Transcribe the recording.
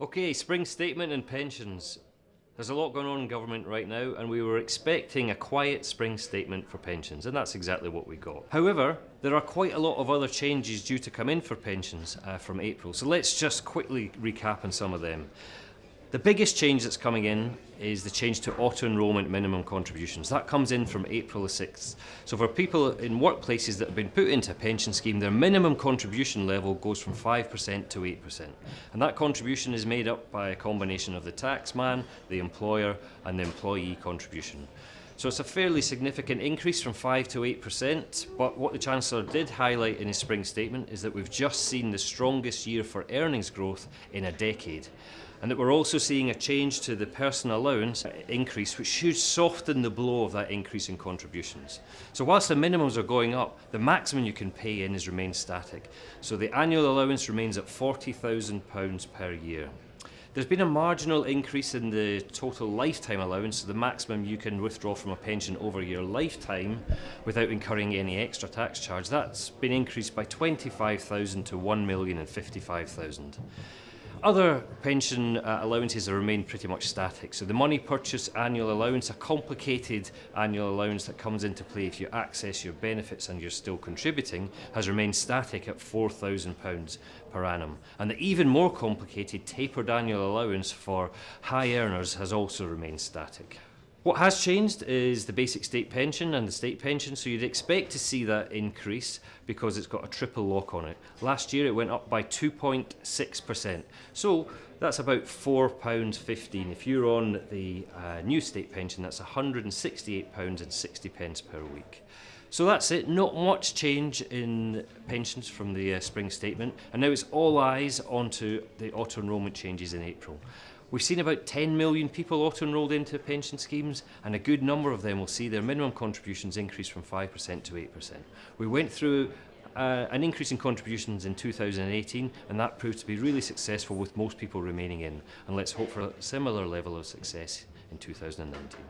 Okay, spring statement and pensions. There's a lot going on in government right now, and we were expecting a quiet spring statement for pensions, and that's exactly what we got. However, there are quite a lot of other changes due to come in for pensions from April, so let's just quickly recap on some of them. The biggest change that's coming in is the change to auto-enrolment minimum contributions. That comes in from April the 6th. So for people in workplaces that have been put into a pension scheme, their minimum contribution level goes from 5% to 8%. And that contribution is made up by a combination of the taxman, the employer, and the employee contribution. So it's a fairly significant increase from 5 to 8%, but what the Chancellor did highlight in his spring statement is that we've just seen the strongest year for earnings growth in a decade. And that we're also seeing a change to the personal allowance increase, which should soften the blow of that increase in contributions. So whilst the minimums are going up, the maximum you can pay in has remained static. So the annual allowance remains at £40,000 per year. There's been a marginal increase in the total lifetime allowance, so the maximum you can withdraw from a pension over your lifetime without incurring any extra tax charge. That's been increased by £25,000 to £1,055,000. Other pension allowances have remained pretty much static. So the money purchase annual allowance, a complicated annual allowance that comes into play if you access your benefits and you're still contributing, has remained static at £4,000 per annum. And the even more complicated tapered annual allowance for high earners has also remained static. What has changed is the basic state pension and the state pension, so you'd expect to see that increase because it's got a triple lock on it. Last year it went up by 2.6%, so that's about £4.15. If you're on the new state pension, that's £168.60 per week. So that's it, not much change in pensions from the spring statement, and now it's all eyes onto the auto-enrolment changes in April. We've seen about 10 million people auto-enrolled into pension schemes, and a good number of them will see their minimum contributions increase from 5% to 8%. We went through an increase in contributions in 2018, and that proved to be really successful with most people remaining in. And let's hope for a similar level of success in 2019.